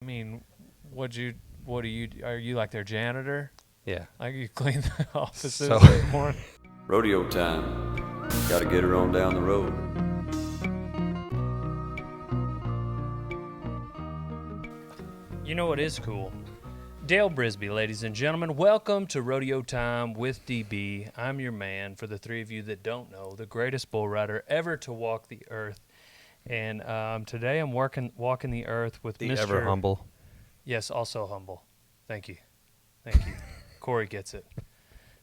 I mean, what do you, are you like their janitor? Yeah. Like you clean the offices So- every morning? Rodeo time. Gotta get her on down the road. You know what is cool? Dale Brisby, ladies and gentlemen. Welcome to Rodeo Time with DB. I'm your man, for the three of you that don't know, the greatest bull rider ever to walk the earth. And today I'm walking the earth with The Mr. ever humble. Yes, also humble. Thank you. Thank you. Corey gets it.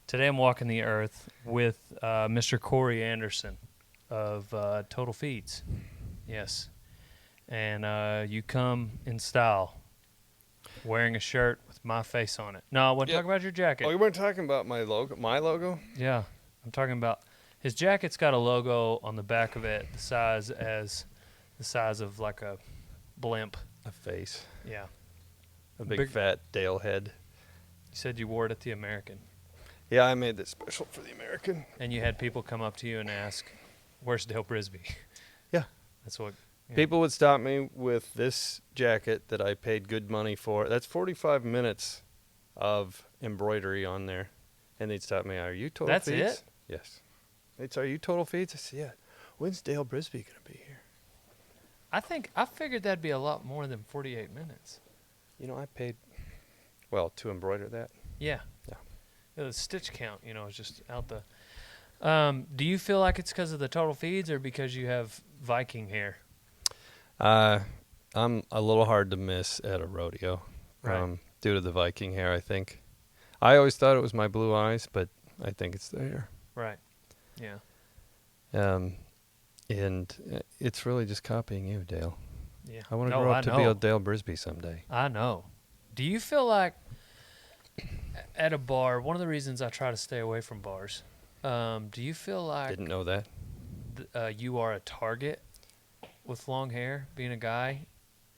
Today I'm walking the earth with Mr. Corey Anderson of Total Feeds. Yes. And you come in style, wearing a shirt with my face on it. No, I wasn't talking about your jacket. Oh, you weren't talking about my logo? My logo? Yeah, I'm talking about his jacket's got a logo on the back of it, the size of like a blimp. A face. Yeah. A big Big- fat Dale head. You said you wore it at the American, Yeah, I made this special for the American. and you had people come up to you and ask, "Where's Dale Brisby?" Yeah. That's what. Yeah. People would stop me with this jacket that I paid good money for. That's 45 minutes of embroidery on there. And they'd stop me, "Are you Total That's Feeds?" it? Yes. They'd say, "Are you Total Feeds?" I said, "Yeah." "When's Dale Brisby going to be here?" I figured that'd be a lot more than 48 minutes. You know, I paid, well, to embroider that. Yeah. Yeah. The stitch count, is just out the. Do you feel like it's because of the Total Feeds or because you have Viking hair? I'm a little hard to miss at a rodeo, Right. due to the Viking hair, I think. I always thought it was my blue eyes, but I think it's the hair. Right. Yeah. And it's really just copying you, Dale. Yeah. I want to No, grow I up to know. be a Dale Brisby someday. I know. Do you feel like at a bar, one of the reasons I try to stay away from bars, do you feel like Didn't know that. you are a target with long hair, being a guy,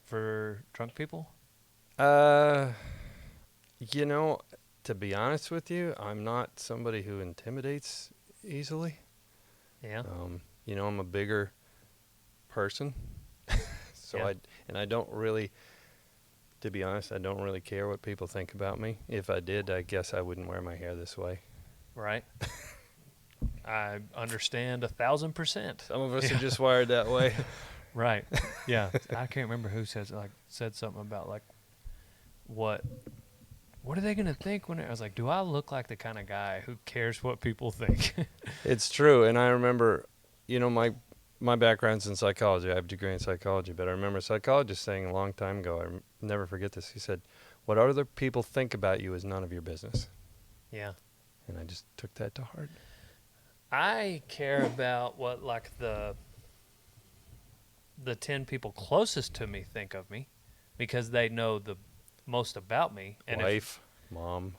for drunk people? You know, to be honest with you, I'm not somebody who intimidates easily. Yeah. I'm a bigger person. So Yeah. I don't really, to be honest, I don't really care what people think about me. If I did, I guess I wouldn't wear my hair this way. Right. I understand 1,000%. Some of us are just wired that way. Right. Yeah. I can't remember who said something about like what are they gonna think when I was like, do I look like the kind of guy who cares what people think? It's true, and I remember, my background's in psychology. I have a degree in psychology, but I remember a psychologist saying a long time ago, I never forget this, he said, "What other people think about you is none of your business." Yeah. And I just took that to heart. I care about what like the 10 people closest to me think of me because they know the most about me. And Wife, mom,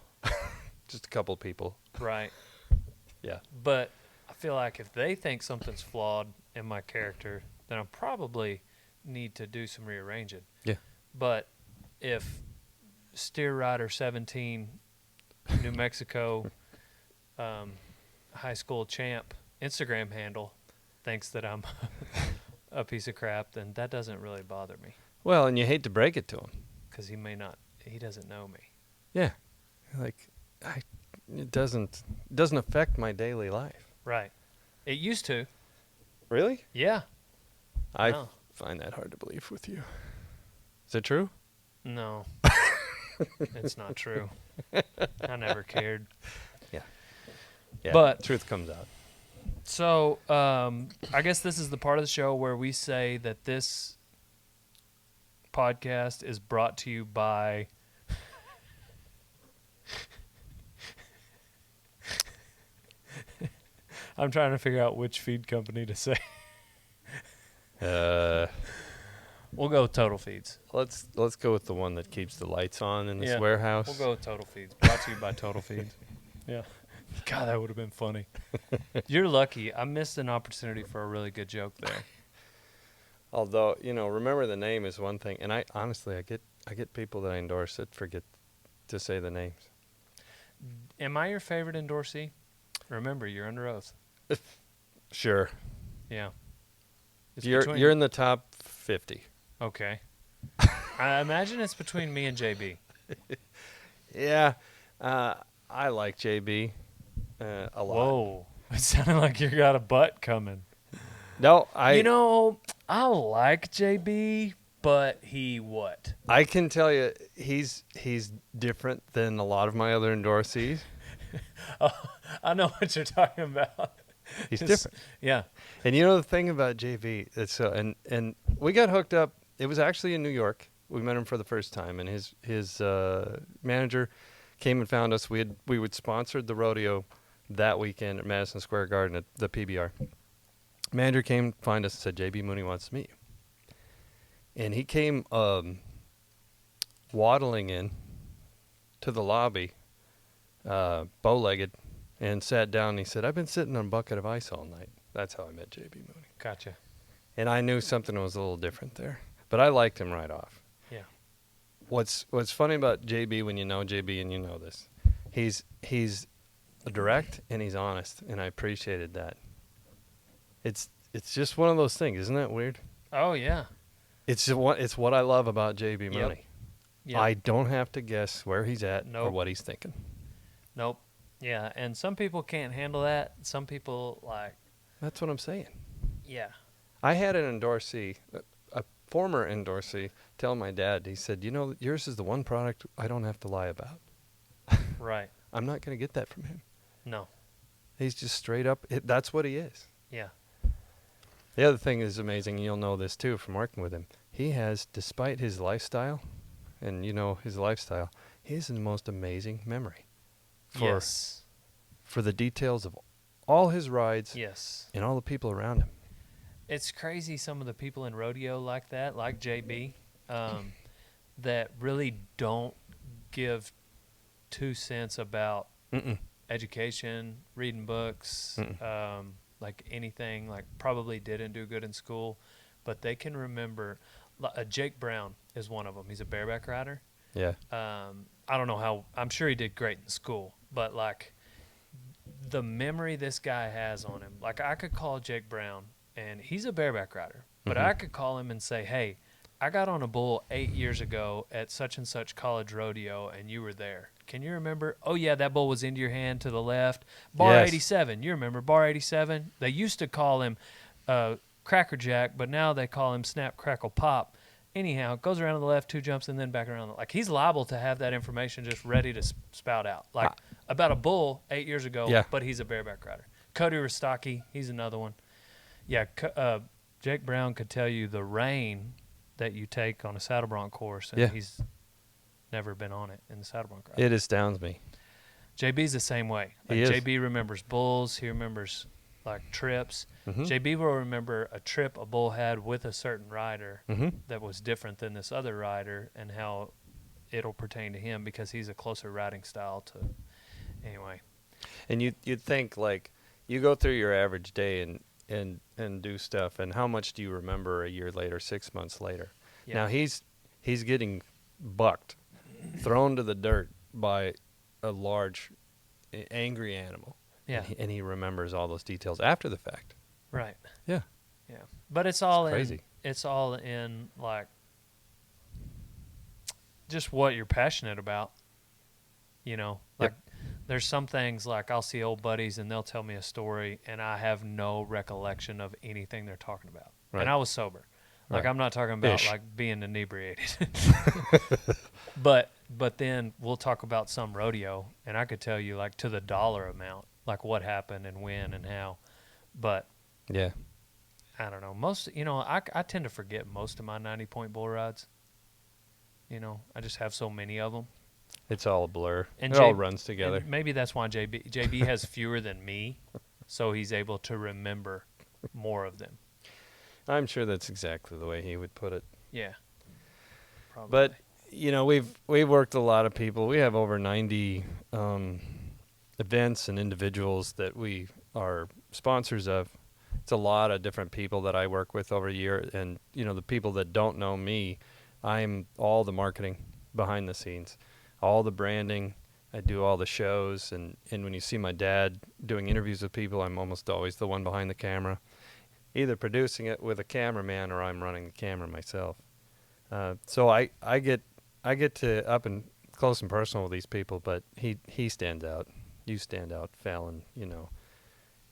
just a couple people. Right. Yeah. But I feel like if they think something's flawed in my character, then I probably need to do some rearranging. Yeah. But if Steer Rider 17, New Mexico, high school champ Instagram handle thinks that I'm a piece of crap, then that doesn't really bother me Well, and you hate to break it to him. because he doesn't know me. Yeah. It doesn't affect my daily life. Right. It used to. Really? Yeah. I No. find that hard to believe with you. Is it true? No. It's not true. I never cared. Yeah. But- truth comes out. So, I guess this is the part of the show where we say that this podcast is brought to you by I'm trying to figure out which feed company to say. We'll go with Total Feeds. Let's go with the one that keeps the lights on in this Yeah, warehouse. We'll go with Total Feeds. Brought to you by Total Feeds. Yeah. God, that would have been funny. You're lucky. I missed an opportunity for a really good joke there. Although, remember the name is one thing, and I honestly I get people that I endorse that forget to say the names. Am I your favorite endorsee? Remember, you're under oath. Sure. Yeah. It's You're between- in the top 50. Okay. I imagine it's between me and JB. Yeah, I like JB a lot. Whoa. It sounded like you got a butt coming. No, I like JB, but he what? I can tell you he's different than a lot of my other endorsees. Oh, I know what you're talking about. He's It's- different. Yeah. And you know the thing about JB, it's and we got hooked up. It was actually in New York. We met him for the first time, and his manager came and found us. We would sponsored the rodeo that weekend at Madison Square Garden at the PBR. Manager came to find us and said, JB Mauney wants to meet you. And he came waddling in to the lobby, bow-legged, and sat down. And he said, I've been sitting on a bucket of ice all night. That's how I met JB Mauney. Gotcha. And I knew something was a little different there. But I liked him right off. Yeah. What's funny about JB, when you know JB and you know this, he's direct and he's honest, and I appreciated that. It's just one of those things, isn't that weird? Oh yeah. It's what I love about JB Mauney. Yeah. I don't have to guess where he's at or Nope. what he's thinking. Nope. Yeah, and some people can't handle that. Some people like, That's what I'm saying. yeah. I had an endorsee, a former endorsee, tell my dad, he said, yours is the one product I don't have to lie about. Right. I'm not going to get that from him. No. He's just straight up. That's what he is. Yeah. The other thing is amazing, and you'll know this too from working with him. He has, despite his lifestyle, and you know his lifestyle, he has the most amazing memory Yes. for the details of all his rides Yes. and all the people around him. It's crazy some of the people in rodeo like that, like JB, that really don't give 2 cents about Mm-mm. education, reading books, like anything, like probably didn't do good in school, but they can remember. Jake Brown is one of them. He's a bareback rider. Yeah. I don't know how, I'm sure he did great in school, but like the memory this guy has on him, like I could call Jake Brown and he's a bareback rider, but I could call him and say, hey, I got on a bull 8 years ago at such and such college rodeo and you were there. Can you remember? Oh yeah, that bull was into your hand to the left. Bar Yes. 87. You remember bar 87? They used to call him Cracker Jack, but now they call him Snap Crackle Pop. Anyhow, goes around to the left, 2 jumps, and then back around. Like he's liable to have that information just ready to spout out. Like about a bull 8 years ago, Yeah. but he's a bareback rider. Cody Rostocki, he's another one. Yeah, Jake Brown could tell you the rain that you take on a saddle bronc course, and Yeah. he's never been on it in the saddle bronc ride. It astounds me. JB's the same way. Like He is. JB remembers bulls. He remembers like trips. Mhm. JB will remember a trip a bull had with a certain rider Mhm. that was different than this other rider, and how it'll pertain to him because he's a closer riding style to. Anyway. And you'd think, like, you go through your average day and do stuff, and how much do you remember a year later, 6 months later? Yeah. Now he's getting bucked, thrown to the dirt by a large, angry animal. Yeah. And he remembers all those details after the fact. Right. Yeah. Yeah. But it's all crazy. It's all in like just what you're passionate about. You know, like there's some things like I'll see old buddies and they'll tell me a story and I have no recollection of anything they're talking about. Right. And I was sober. Like Right. I'm not talking about Ish. like being inebriated. But then we'll talk about some rodeo and I could tell you like to the dollar amount, like what happened and when and how. But Yeah. I don't know. I tend to forget most of my 90-point bull rides. You know, I just have so many of them. It's all a blur. And it all runs together. And maybe that's why JB has fewer than me, so he's able to remember more of them. I'm sure that's exactly the way he would put it. Yeah. Probably. But we've worked a lot of people. We have over 90 events and individuals that we are sponsors of. It's a lot of different people that I work with over a year, and the people that don't know me, I'm all the marketing behind the scenes, all the branding. I do all the shows, and when you see my dad doing interviews with people, I'm almost always the one behind the camera, either producing it with a cameraman or I'm running the camera myself. So I get to up and close and personal with these people, but he stands out. You stand out, Fallon. You know,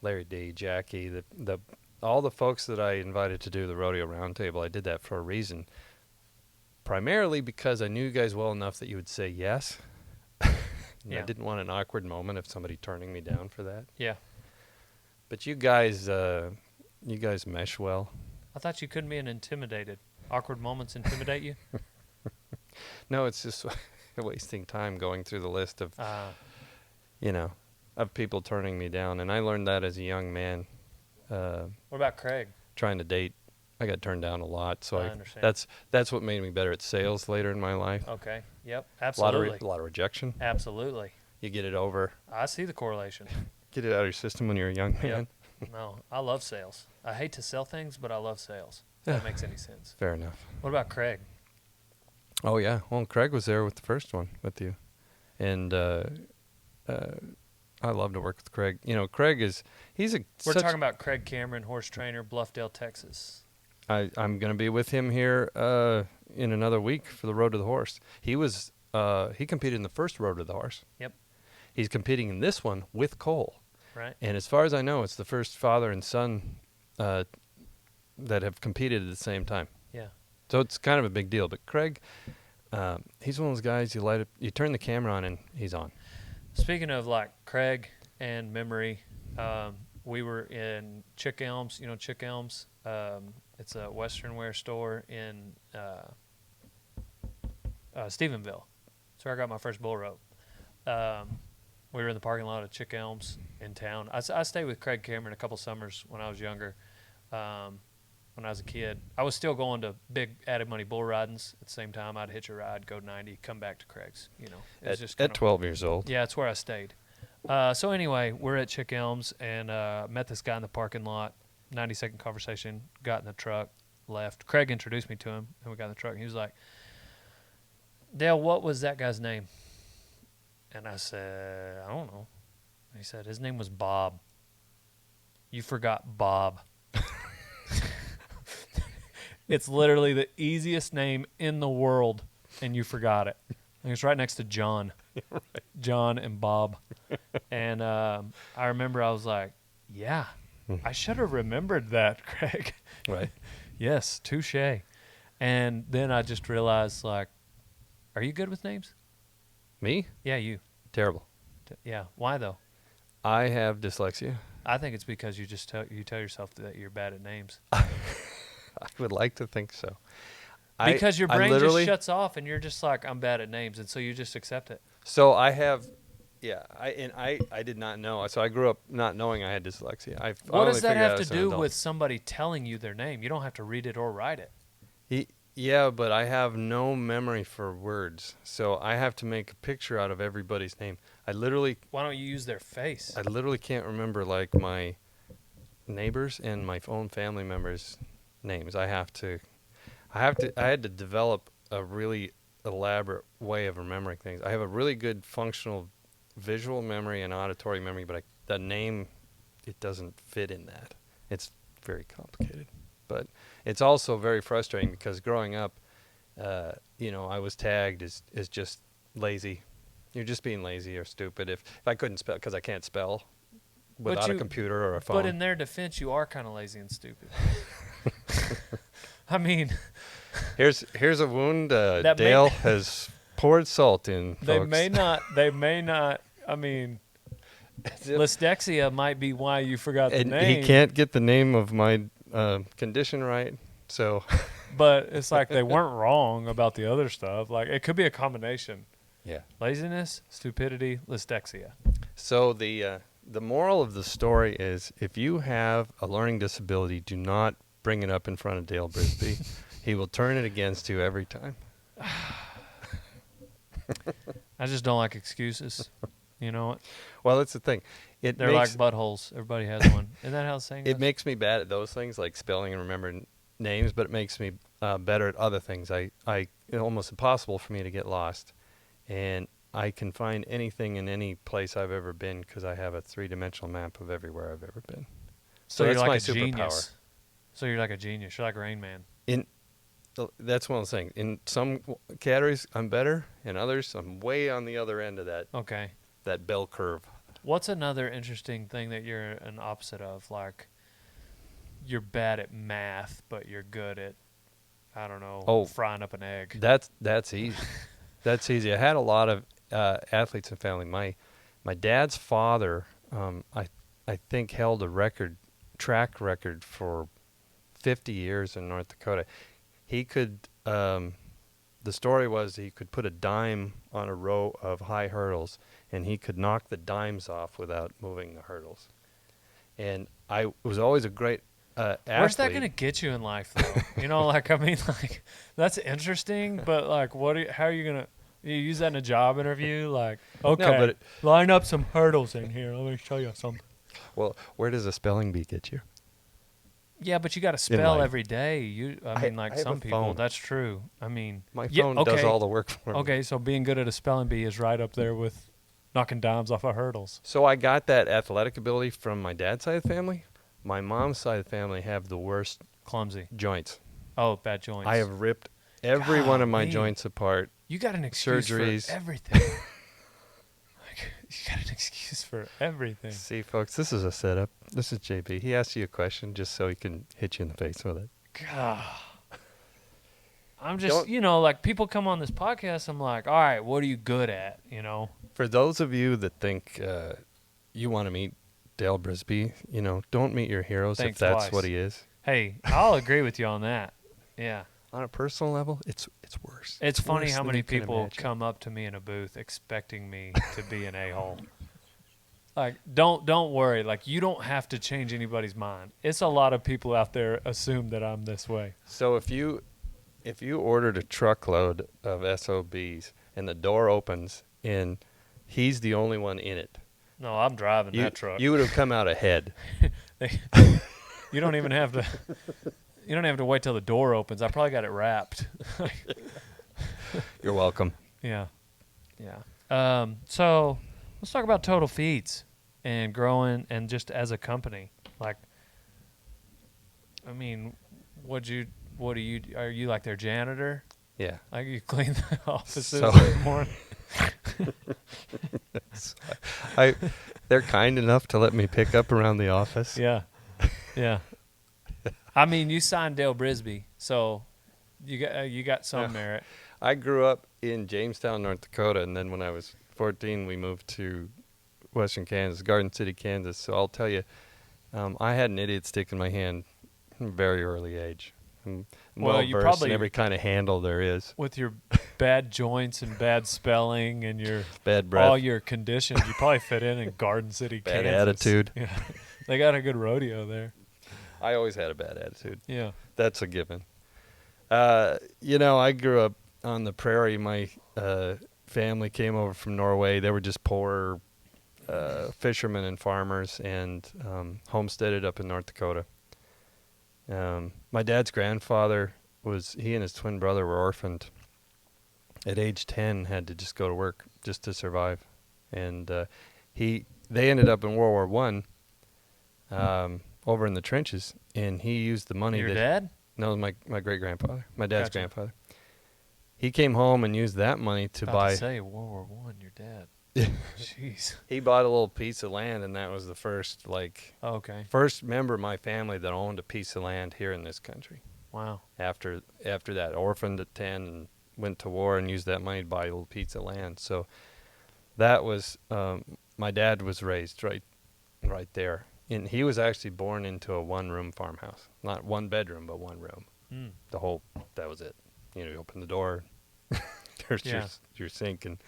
Larry D, Jackie, the all the folks that I invited to do the rodeo roundtable. I did that for a reason, primarily because I knew you guys well enough that you would say yes. Yeah. I didn't want an awkward moment of somebody turning me down for that. Yeah. But you guys mesh well. I thought you couldn't be an intimidated. Awkward moments intimidate you? No, it's just wasting time going through the list of, of people turning me down. And I learned that as a young man. What about Craig? Trying to date, I got turned down a lot. So I understand. that's what made me better at sales later in my life. Okay. Yep. Absolutely. A lot of rejection. Absolutely. You get it over. I see the correlation. Get it out of your system when you're a young man. Yep. No, I love sales. I hate to sell things, but I love sales. If that makes any sense. Fair enough. What about Craig? Oh, yeah. Well, Craig was there with the first one with you. And I love to work with Craig. You know, We're talking about Craig Cameron, horse trainer, Bluffdale, Texas. I'm going to be with him here in another week for the Road to the Horse. He competed in the first Road to the Horse. Yep. He's competing in this one with Cole. Right. And as far as I know, it's the first father and son that have competed at the same time. Yeah. So it's kind of a big deal. But Craig, he's one of those guys you turn the camera on and he's on. Speaking of like Craig and memory, we were in Chick Elms. You know Chick Elms? It's a Western wear store in Stephenville. That's where I got my first bull rope. We were in the parking lot of Chick Elms in town. I stayed with Craig Cameron a couple summers when I was younger. When I was a kid, I was still going to big added money bull ridings. At the same time, I'd hitch a ride, go 90, come back to Craig's. You know, it was just at 12 years old. Yeah, that's where I stayed. So anyway, we're at Chick Elms and met this guy in the parking lot. 90-second conversation. Got in the truck, left. Craig introduced me to him, and we got in the truck. And he was like, "Dale, what was that guy's name?" And I said, "I don't know." And he said, "His name was Bob." You forgot Bob. It's literally the easiest name in the world, and you forgot it. And it's right next to John. Right. John and Bob. And I remember I was like, yeah, I should have remembered that, Craig. Right. Yes, touche. And then I just realized, like, are you good with names? Me? Yeah, you. Terrible. Yeah. Why, though? I have dyslexia. I think it's because you just tell yourself that you're bad at names. I would like to think so. Because your brain just shuts off and you're just like, I'm bad at names. And so you just accept it. So I have, I did not know. So I grew up not knowing I had dyslexia. What does that have to do with somebody telling you their name? You don't have to read it or write it. Yeah, but I have no memory for words. So I have to make a picture out of everybody's name. Why don't you use their face? I literally can't remember like my neighbors and my own family members' names. I had to develop a really elaborate way of remembering things. I have a really good functional visual memory and auditory memory, but the name, it doesn't fit in that. It's very complicated. But it's also very frustrating because growing up, I was tagged as just lazy. You're just being lazy or stupid. If I couldn't spell, because I can't spell without a computer or a phone. But in their defense, you are kind of lazy and stupid. I mean, here's a wound Dale has poured salt in. Folks. They may not. I mean, dyslexia might be why you forgot the name. He can't get the name of my condition right. So, but it's like they weren't wrong about the other stuff. Like it could be a combination. Yeah. Laziness, stupidity, dyslexia. So the moral of the story is, if you have a learning disability, do not bring it up in front of Dale Brisby. He will turn it against you every time. I just don't like excuses. You know what? Well, that's the thing. They're like buttholes. Everybody has one. Isn't that how the saying goes? It makes me bad at those things, like spelling and remembering names, but it makes me better at other things. It's almost impossible for me to get lost. And I can find anything in any place I've ever been because I have a 3-dimensional map of everywhere I've ever been. So that's you're like my a superpower. genius. So you're like a genius. You're like Rain Man. that's one of the things. In some categories, I'm better. In others, I'm way on the other end of Okay. that bell curve. What's another interesting thing that you're an opposite of? Like, you're bad at math, but you're good at, I don't know, frying up an egg. That's easy. That's easy. I had a lot of athletes in family. My dad's father, I think, held a track record for 50 years in North Dakota. He could. The story was he could put a dime on a row of high hurdles, and he could knock the dimes off without moving the hurdles. And I was always a great athlete. Where's that going to get you in life, though? You know, like, I mean, like, that's interesting, but, like, how are you going to you use that in a job interview? Like, okay, No, but line up some hurdles in here. Let me show you something. Well, where does a spelling bee get you? Yeah, but you got to spell life. every day. I mean, like I have some a people, phone. that's true. I mean, My phone does all the work for me. Okay, so being good at a spelling bee is right up there with knocking dimes off of hurdles. So I got that athletic ability from my dad's side of the family. My mom's side of the family have the worst Clumsy. joints. Oh, bad joints. I have ripped every one of my Golly. joints apart. You got an excuse Surgeries. for everything. You got an excuse for everything. See, folks, this is a setup. This is JB. He asks you a question just so he can hit you in the face with it. God. I'm just, like people come on this podcast, I'm like, all right, what are you good at, For those of you that think you want to meet Dale Brisby, don't meet your heroes Think if that's twice. what he is. Hey, I'll agree with you on that. Yeah. On a personal level, it's worse. It's funny worse how than many you can people imagine. come up to me in a booth expecting me to be an a-hole. Like, don't worry. Like, you don't have to change anybody's mind. It's a lot of people out there assume that I'm this way. So if you ordered a truckload of SOBs and the door opens and he's the only one in it, No, I'm driving that truck. you would have come out ahead. You don't even have to. You don't have to wait till the door opens. I probably got it wrapped. You're welcome. Yeah. So let's talk about Total Feeds and growing and just as a company. Like, I mean, are you like their janitor? Yeah. Like you clean the offices So- every morning? They're kind enough to let me pick up around the office. Yeah. I mean, you signed Dale Brisby, so you got some Yeah. merit. I grew up in Jamestown, North Dakota, and then when I was 14, we moved to Western Kansas, Garden City, Kansas. So I'll tell you, I had an idiot stick in my hand from a very early age. I'm Well, you well-versed probably- in every kind of handle there is. With your bad joints and bad spelling and your Bad breath, all your conditions, you probably fit in Garden City, bad Kansas. attitude. Yeah, they got a good rodeo there. I always had a bad attitude. Yeah. That's a given. I grew up on the prairie. My family came over from Norway. They were just poor fishermen and farmers and homesteaded up in North Dakota. My dad's grandfather he and his twin brother were orphaned. At age 10, had to just go to work just to survive. And they ended up in World War I over in the trenches, and he used the money Your dad? No, my great-grandfather, my dad's Gotcha. grandfather. He came home and used that money to About buy. to say World War I, your dad. Jeez. He bought a little piece of land, and that was the first Okay. first member of my family that owned a piece of land here in this country. Wow. After that, orphaned at 10 and went to war and used that money to buy a little piece of land. So that was my dad was raised right there. And he was actually born into a one-room farmhouse. Not one bedroom, but one room. That was it. You open the door, there's your sink. And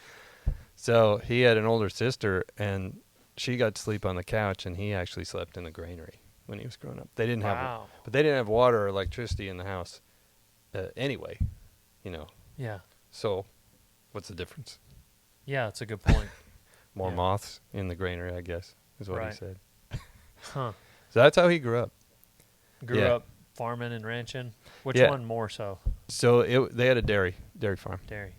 so he had an older sister, and she got to sleep on the couch, and he actually slept in the granary when he was growing up. They didn't have water or electricity in the house anyway, Yeah. So what's the difference? Yeah, that's a good point. More Yeah. moths in the granary, I guess, is what Right. he said. Huh. So that's how he grew up. Grew Yeah. up farming and ranching. Which Yeah. one more so? So they had a dairy farm. Dairy.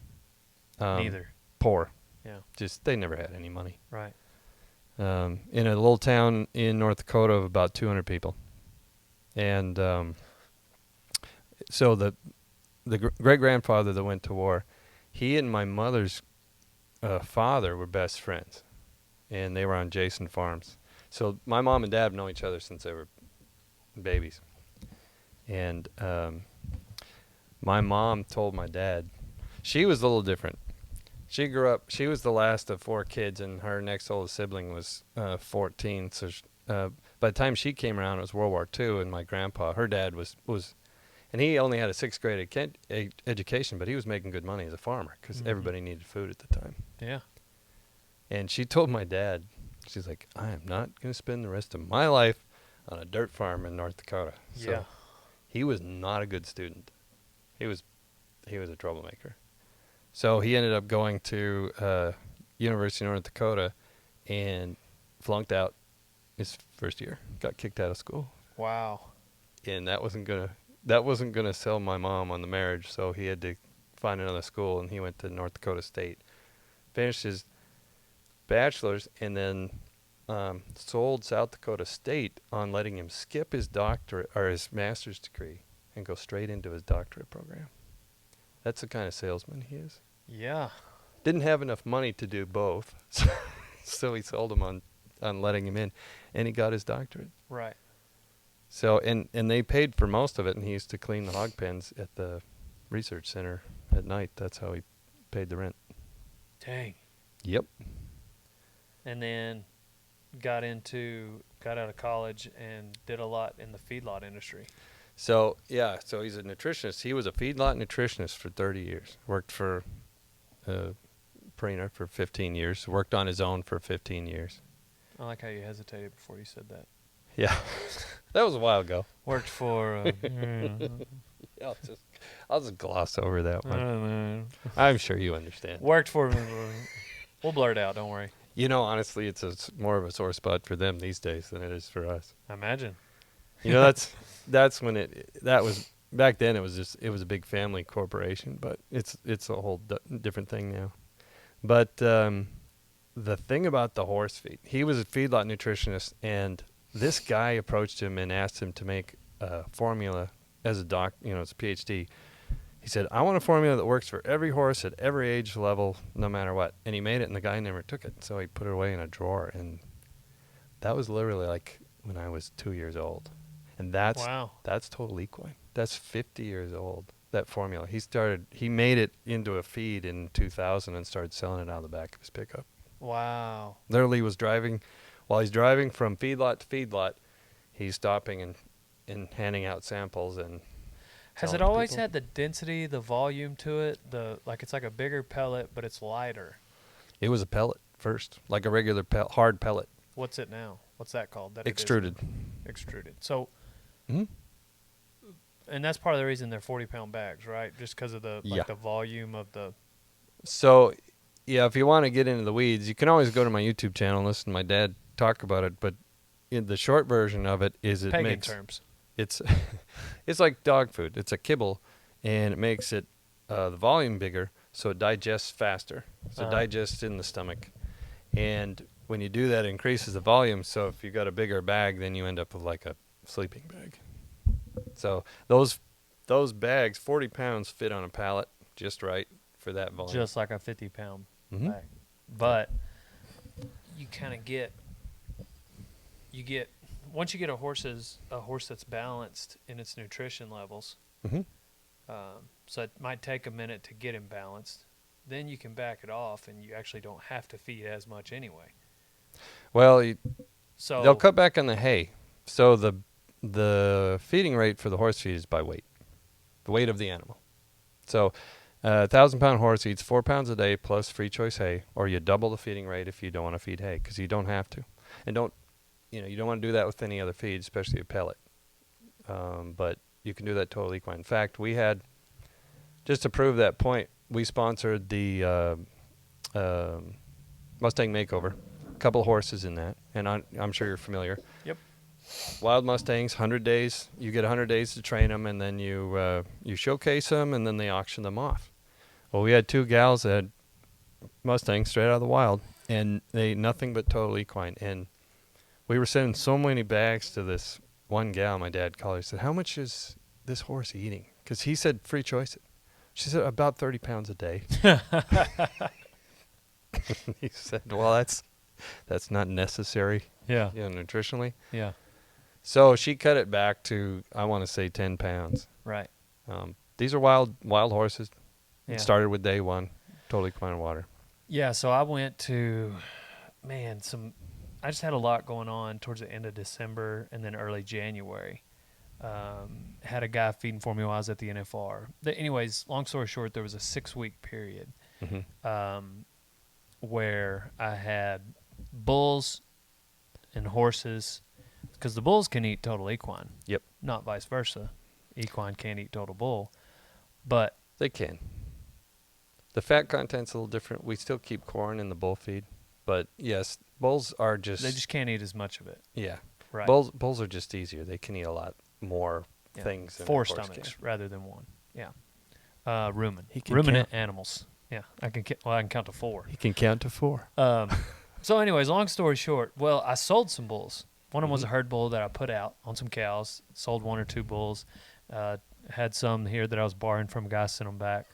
Neither. Neither. Poor. Yeah. Just they never had any money. Right. In a little town in North Dakota of about 200 people. And so the great grandfather that went to war, he and my mother's father were best friends, and they were on Jason Farms. So my mom and dad have known each other since they were babies. And my mom told my dad, she was a little different. She grew up, she was the last of 4 kids, and her next oldest sibling was 14. So by the time she came around, it was World War II, and my grandpa, her dad was and he only had a 6th grade education, but he was making good money as a farmer because everybody needed food at the time. Yeah. And she told my dad, she's like, I am not going to spend the rest of my life on a dirt farm in North Dakota. So Yeah. he was not a good student. He was a troublemaker. So he ended up going to University of North Dakota and flunked out his first year. Got kicked out of school. Wow. And that wasn't gonna sell my mom on the marriage, so he had to find another school, and he went to North Dakota State. Finished his bachelor's, and then sold South Dakota State on letting him skip his doctorate or his master's degree and go straight into his doctorate program. That's the kind of salesman he is. Yeah. Didn't have enough money to do both, so he sold him on letting him in, and he got his doctorate. Right. So and they paid for most of it, and he used to clean the hog pens at the research center at night. That's how he paid the rent. Dang. Yep. And then got out of college and did a lot in the feedlot industry. So yeah, so he's a nutritionist. He was a feedlot nutritionist for 30 years. Worked for Preener for 15 years. Worked on his own for 15 years. I like how you hesitated before you said that. Yeah, that was a while ago. Worked for. I'll just gloss over that I one. don't know. I'm sure you understand. Worked for. We'll blur it out. Don't worry. You know, honestly, it's more of a sore spot for them these days than it is for us. I imagine. You know, that's when that was back then. It was a big family corporation, but it's a whole different thing now. But the thing about the horse feed, he was a feedlot nutritionist, and this guy approached him and asked him to make a formula as a doc. You know, it's a PhD. He said, I want a formula that works for every horse at every age level, no matter what. And he made it, and the guy never took it. So he put it away in a drawer. And that was literally like when I was 2 years old. And that's Total Equine. That's 50 years old, that formula. He made it into a feed in 2000 and started selling it out of the back of his pickup. Wow. Literally while he's driving from feedlot to feedlot, he's stopping and handing out samples and Has it always had the density, the volume to it? It's like a bigger pellet, but it's lighter. It was a pellet first, like a regular hard pellet. What's it now? What's that called? Extruded. Extruded. So, Mhm. and that's part of the reason they're 40-pound bags, right? Just because of the volume of the. So, yeah, if you want to get into the weeds, you can always go to my YouTube channel and listen to my dad talk about it. But in the short version of it is Pagan terms. It's like dog food. It's a kibble, and it makes it the volume bigger, so it digests faster. So it digests in the stomach, and when you do that, it increases the volume. So if you got a bigger bag, then you end up with like a sleeping bag. So those bags, 40 pounds, fit on a pallet just right for that volume. Just like a 50-pound Mhm. bag, but you kind of get once you get a horse that's balanced in its nutrition levels. Mm-hmm. So it might take a minute to get him balanced. Then you can back it off, and you actually don't have to feed as much anyway. Well, So they'll cut back on the hay. So the feeding rate for the horse feed is by weight, the weight of the animal. So a 1,000-pound horse eats 4 pounds a day plus free choice hay, or you double the feeding rate if you don't want to feed hay, because you don't have to, and you don't want to do that with any other feed, especially a pellet. But you can do that Total Equine. In fact, we had, just to prove that point, we sponsored the Mustang Makeover. A couple of horses in that, and I'm sure you're familiar. Yep. Wild Mustangs, 100 days. You get 100 days to train them, and then you showcase them, and then they auction them off. Well, we had 2 gals that had Mustangs straight out of the wild, and they nothing but Total Equine. And we were sending so many bags to this one gal. My dad called her and said, how much is this horse eating? Because he said free choice it. She said, about 30 pounds a day. He said, well, that's not necessary, Yeah. nutritionally. Yeah. So she cut it back to, I want to say, 10 pounds. Right. These are wild horses. Yeah. It started with day one, totally clean in water. Yeah. So I went to, I just had a lot going on towards the end of December and then early January. Had a guy feeding for me while I was at the NFR. Anyways, long story short, there was a 6-week period where I had bulls and horses, because the bulls can eat total equine. Yep. Not vice versa. Equine can't eat total bull. But They can. The fat content's a little different. We still keep corn in the bull feed. But, yes, bulls are just... they just can't eat as much of it. Yeah. Right. Bulls are just easier. They can eat a lot more things than 4 a horse stomachs can. rather than 1. Yeah. Ruminant count. animals. Yeah. I can count to 4. He can count to 4. So anyways, long story short, well, I sold some bulls. One of them was a herd bull that I put out on some cows. Sold 1 or 2 bulls. Had some here that I was borrowing from a guy, sent them back.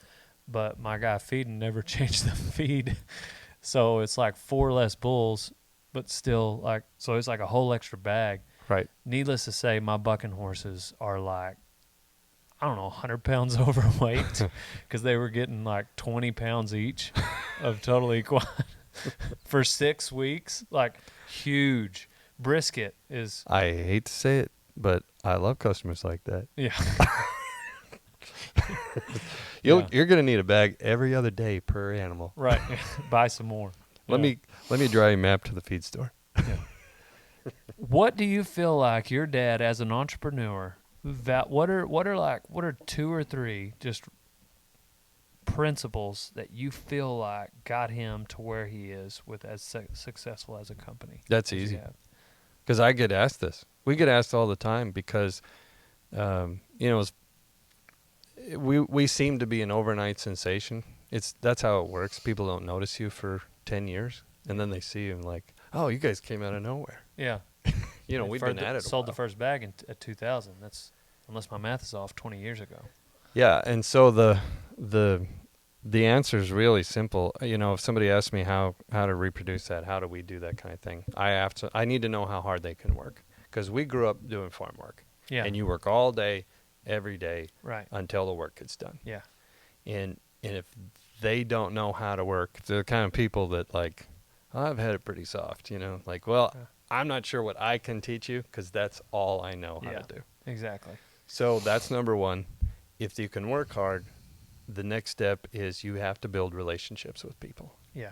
But my guy feeding never changed the feed. So it's like 4 less bulls, but still so it's like a whole extra bag. Right. Needless to say, my bucking horses are like, I don't know, 100 pounds overweight because they were getting like 20 pounds each of total equine for 6 weeks. Like, huge. Brisket is... I hate to say it, but I love customers like that. Yeah. You're going to need a bag every other day per animal. Right. Buy some more. Let me draw you a map to the feed store. Yeah. What do you feel like your dad, as an entrepreneur, what are 2 or 3 just principles that you feel like got him to where he is with as successful as a company? That's easy. Because I get asked this. We get asked all the time because, we seem to be an overnight sensation. That's how it works. People don't notice you for 10 years, and then they see you and like, oh, you guys came out of nowhere. Yeah. We've been at it. Sold the first bag at 2000. That's, unless my math is off, 20 years ago. Yeah, and so the answer is really simple. If somebody asks me how to reproduce that, how do we do that kind of thing, I need to know how hard they can work, because we grew up doing farm work. Yeah. And you work all day, every day, right, until the work gets done. Yeah. And if they don't know how to work, they're the kind of people that like, I've had it pretty soft, like, well, I'm not sure what I can teach you, because that's all I know how to do. Exactly. So that's number one. If you can work hard, the next step is you have to build relationships with people. Yeah.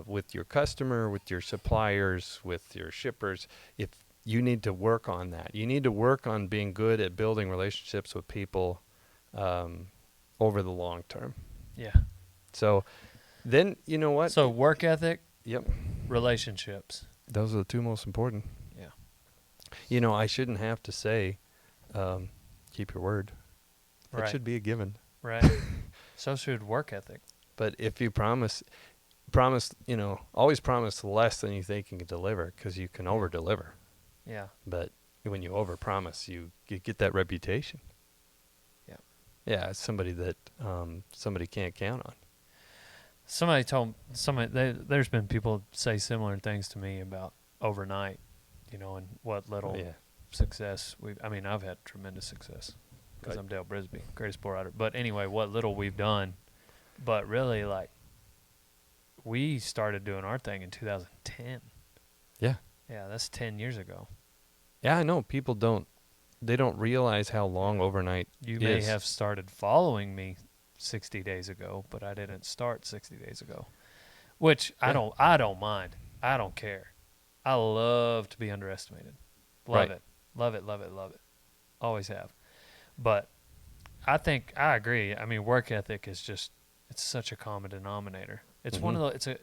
With your customer, with your suppliers, with your shippers. If you need to work on that, you need to work on being good at building relationships with people over the long term. Yeah. So then, you know what? So work ethic. Yep. Relationships. Those are the 2 most important. Yeah. I shouldn't have to say, keep your word. That Right. should be a given. Right. So should work ethic. But if you promise, always promise less than you think you can deliver, because you can over-deliver. Yeah. But when you over-promise, you get that reputation. Yeah. Yeah, it's somebody that somebody can't count on. There's been people say similar things to me about overnight, and what little success I've had tremendous success because I'm Dale Brisby, greatest sport writer. But anyway, what little we've done, but really, like, we started doing our thing in 2010. Yeah. Yeah, that's 10 years ago. Yeah, I know. People don't realize how long overnight You may have started following me 60 days ago, but I didn't start 60 days ago, which I don't mind. I don't care. I love to be underestimated. Love it. Love it, love it, love it. Always have. But I agree. I mean, work ethic is just, it's such a common denominator. It's one of the,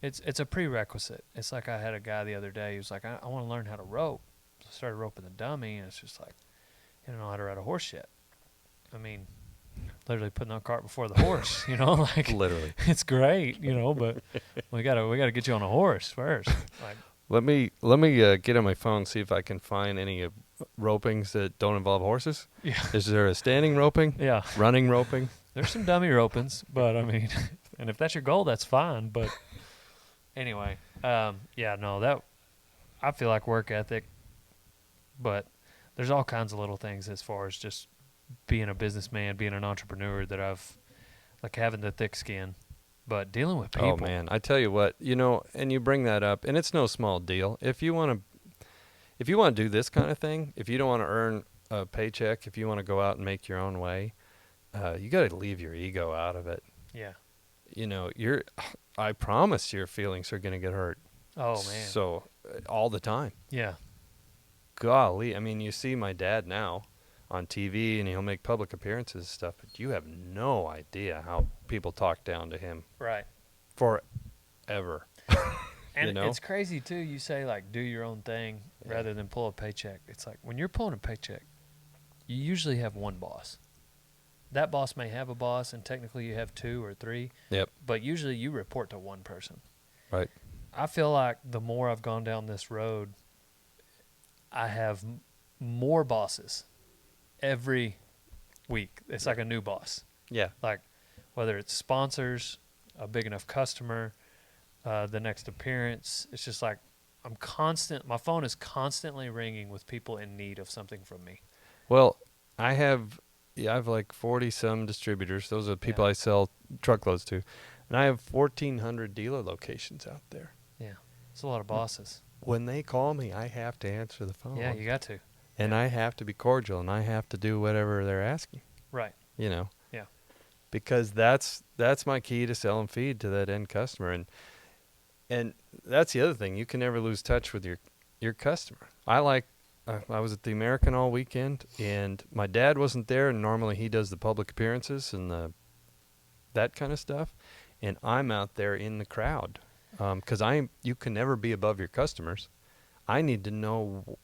it's a prerequisite. It's like I had a guy the other day, he was like, I want to learn how to rope. So I started roping the dummy, and it's just like, you don't know how to ride a horse yet. I mean, literally putting the cart before the horse, like literally. It's great, but we gotta get you on a horse first. Like, let me get on my phone, see if I can find any of ropings that don't involve horses? Yeah. Is there a standing roping? Yeah. Running roping? There's some dummy ropings, but I mean, and if that's your goal, that's fine. But anyway, yeah, no, that I feel like work ethic, but there's all kinds of little things as far as just being a businessman, being an entrepreneur that I've like having the thick skin, but dealing with people. Oh man, I tell you what, and you bring that up, and it's no small deal. If you want to do this kind of thing, if you don't want to earn a paycheck, if you want to go out and make your own way, you got to leave your ego out of it. Yeah. I promise your feelings are going to get hurt. Oh man. So all the time. Yeah. Golly, I mean, you see my dad now on TV, and he'll make public appearances and stuff, but you have no idea how people talk down to him Right. forever. And it's crazy too. You say like do your own thing rather than pull a paycheck. It's like when you're pulling a paycheck, you usually have one boss. That boss may have a boss, and technically you have 2 or 3. Yep. But usually you report to one person. Right. I feel like the more I've gone down this road, I have more bosses every week. It's like a new boss. Yeah. Like whether it's sponsors, a big enough customer, the next appearance. It's just like my phone is constantly ringing with people in need of something from me. Well, I have like 40 some distributors. Those are the people I sell truckloads to. And I have 1,400 dealer locations out there. Yeah. It's a lot of bosses. When they call me, I have to answer the phone. Yeah, you got to. And I have to be cordial, and I have to do whatever they're asking. Right. Yeah. Because that's my key to selling feed to that end customer. And that's the other thing. You can never lose touch with your customer. I was at the American all weekend, and my dad wasn't there, and normally he does the public appearances and that kind of stuff. And I'm out there in the crowd because you can never be above your customers. I need to know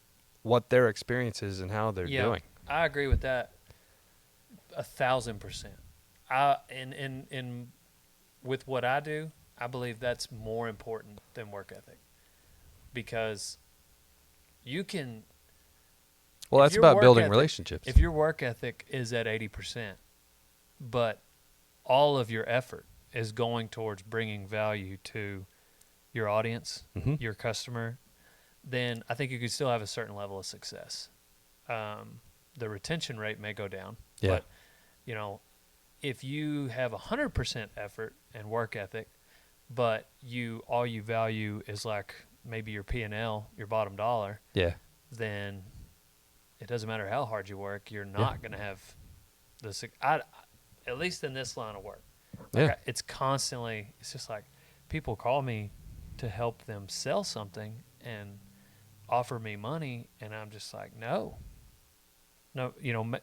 what their experience is and how they're doing. I agree with that 1,000%. In with what I do, I believe that's more important than work ethic, because you can. Well, that's about building relationships. If your work ethic is at 80%, but all of your effort is going towards bringing value to your audience, your customer, then I think you could still have a certain level of success. The retention rate may go down, but if you have 100% effort and work ethic, but all you value is like maybe your P&L, your bottom dollar, then it doesn't matter how hard you work, you're not going to have at least in this line of work. It's constantly, it's just like people call me to help them sell something and offer me money, and I'm just like, no,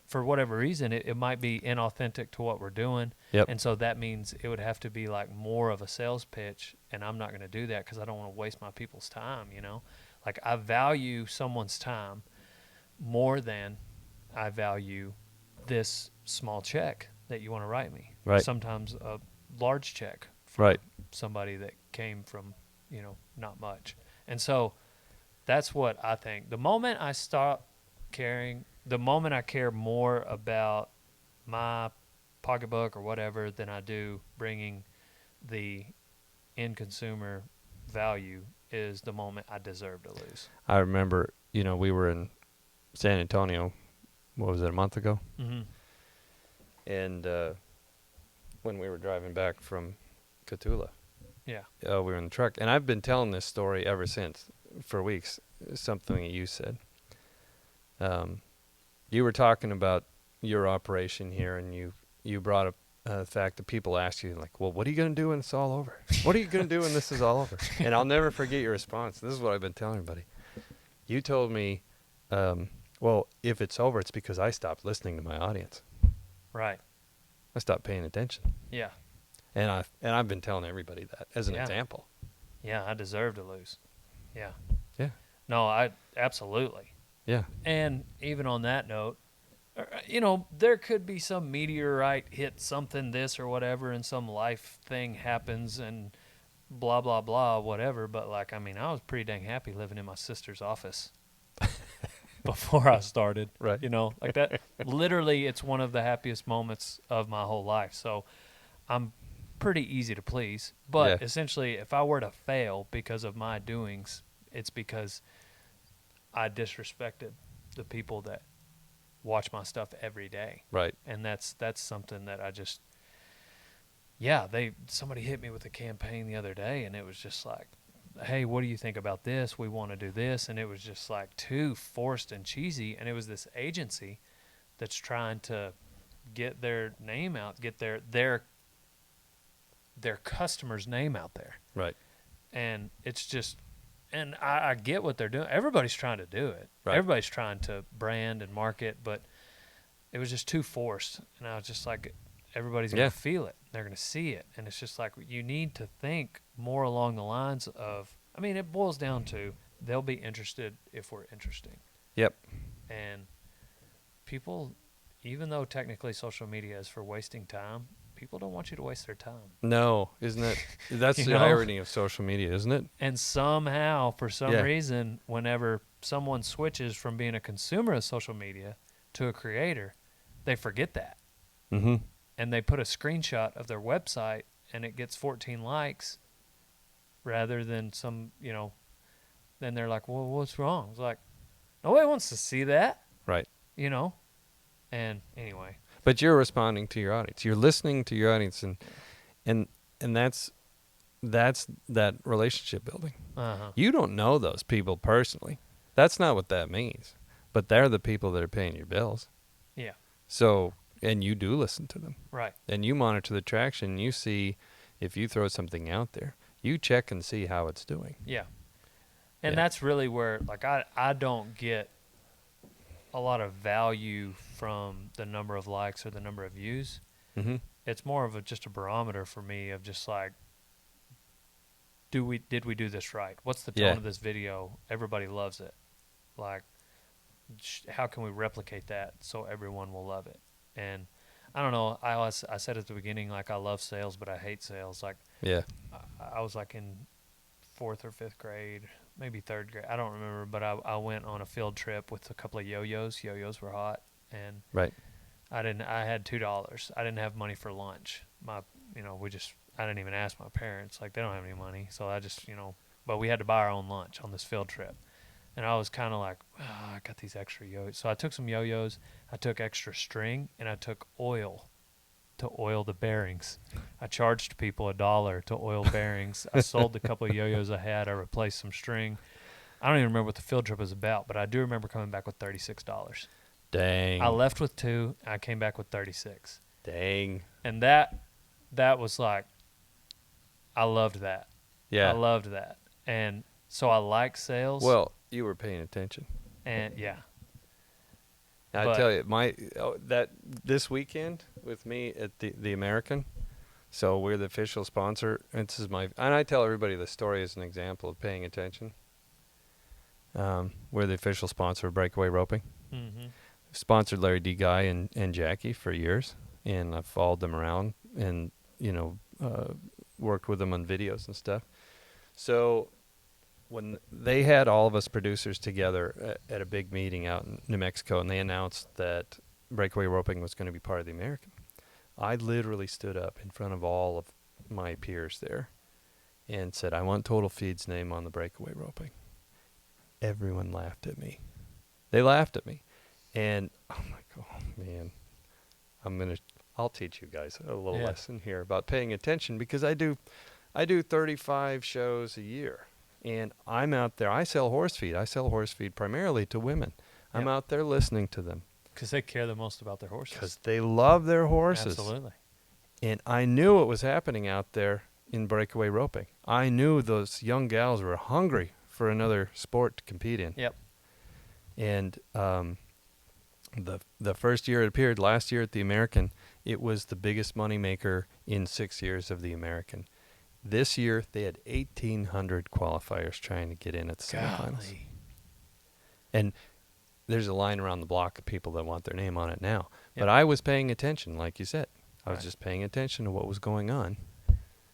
for whatever reason, it might be inauthentic to what we're doing. And so that means it would have to be like more of a sales pitch, and I'm not going to do that because I don't want to waste my people's time, Like I value someone's time more than I value this small check that you want to write me. Right. Sometimes a large check from somebody that came from, not much. And so that's what I think. The moment I stop caring, the moment I care more about my pocketbook or whatever than I do bringing the end consumer value is the moment I deserve to lose. I remember, we were in San Antonio, what was it, a month ago? Mm-hmm. And when we were driving back from Cotulla, we were in the truck. And I've been telling this story ever since, for weeks, something that you said. You were talking about your operation here, and you brought up the fact that people ask you, like, well, what are you going to do when it's all over? What are you going to do when this is all over? And I'll never forget your response. This is what I've been telling everybody. You told me, well, if it's over, it's because I stopped listening to my audience. Right. I stopped paying attention. Yeah. And I've been telling everybody that as an example. Yeah, I deserve to lose. Yeah. Yeah. No, I absolutely. Yeah. And even on that note, there could be some meteorite hit something, this or whatever, and some life thing happens and blah, blah, blah, whatever. But, I was pretty dang happy living in my sister's office. before I started. Right. You know, like that. Literally, it's one of the happiest moments of my whole life. So I'm pretty easy to please. But Yeah. essentially, if I were to fail because of my doings, it's because I disrespected the people that watch my stuff every day. Right. And that's something that I just, somebody hit me with a campaign the other day, and it was just like, hey, what do you think about this? We want to do this. And it was just like too forced and cheesy. And it was this agency that's trying to get their name out, get their customer's name out there. Right. And it's just, and I get what they're doing. Everybody's trying to do it. Right. Everybody's trying to brand and market, but it was just too forced. And I was just like, everybody's going to feel it. They're going to see it. And it's just like, you need to think more along the lines of, I mean, it boils down to they'll be interested if we're interesting. Yep. And people, even though technically social media is for wasting time, people don't want you to waste their time. No, isn't it? That's You the know? irony of social media, isn't it? And somehow, for some Yeah. reason, whenever someone switches from being a consumer of social media to a creator, they forget that. Mm-hmm. And they put a screenshot of their website and it gets 14 likes rather than some, then they're like, well, what's wrong? It's like, nobody wants to see that, Right. And anyway. But you're responding to your audience. You're listening to your audience, and that's that relationship building. Uh-huh. You don't know those people personally. That's not what that means. But they're the people that are paying your bills. Yeah. So, and you do listen to them. Right. And you monitor the traction. You see if you throw something out there. You check and see how it's doing. Yeah. And Yeah. that's really where, like, I don't get a lot of value from the number of likes or the number of views. Mm-hmm. It's more of just a barometer for me of just like, did we do this right? What's the tone Yeah. of this video? Everybody loves it. Like, how can we replicate that so everyone will love it? And I don't know. I said at the beginning, like, I love sales, but I hate sales. Like, Yeah. I was like in 4th or 5th grade, maybe 3rd grade. I don't remember, but I went on a field trip with a couple of yo-yos. Yo-yos were hot, and Right. I had $2. I didn't have money for lunch. I didn't even ask my parents. Like, they don't have any money, so I just, but we had to buy our own lunch on this field trip. And I was kind of like, I got these extra yo-yos. So I took some yo-yos, I took extra string, and I took oil to oil the bearings. I charged people $1 to oil bearings. I sold the couple of yo-yos I had. I replaced some string. I don't even remember what the field trip was about, but I do remember coming back with $36. Dang. I left with 2, and I came back with 36. Dang. And that was like, I loved that. Yeah. I loved that. And so I like sales. Well, you were paying attention. And yeah. I But- tell you, that this weekend with me at the American, so we're the official sponsor. And I tell everybody the story as an example of paying attention. We're the official sponsor of Breakaway Roping. Mm-hmm. Sponsored Larry D. Guy and Jackie for years, and I've followed them around and worked with them on videos and stuff. So when they had all of us producers together at a big meeting out in New Mexico, and they announced that Breakaway Roping was going to be part of the American, I literally stood up in front of all of my peers there and said, I want Total Feed's name on the Breakaway Roping. Everyone laughed at me. They laughed at me. And I'm like, oh, man, I'll teach you guys a little lesson here about paying attention, because I do 35 shows a year. And I'm out there. I sell horse feed. I sell horse feed primarily to women. I'm Yep. out there listening to them. Because they care the most about their horses. Because they love their horses. Absolutely. And I knew what was happening out there in breakaway roping. I knew those young gals were hungry for another sport to compete in. Yep. And the first year it appeared, last year at the American, it was the biggest money maker in 6 years of the American. This year, they had 1,800 qualifiers trying to get in at the semifinals. Golly. And there's a line around the block of people that want their name on it now. Yep. But I was paying attention, like you said. I was Right. just paying attention to what was going on.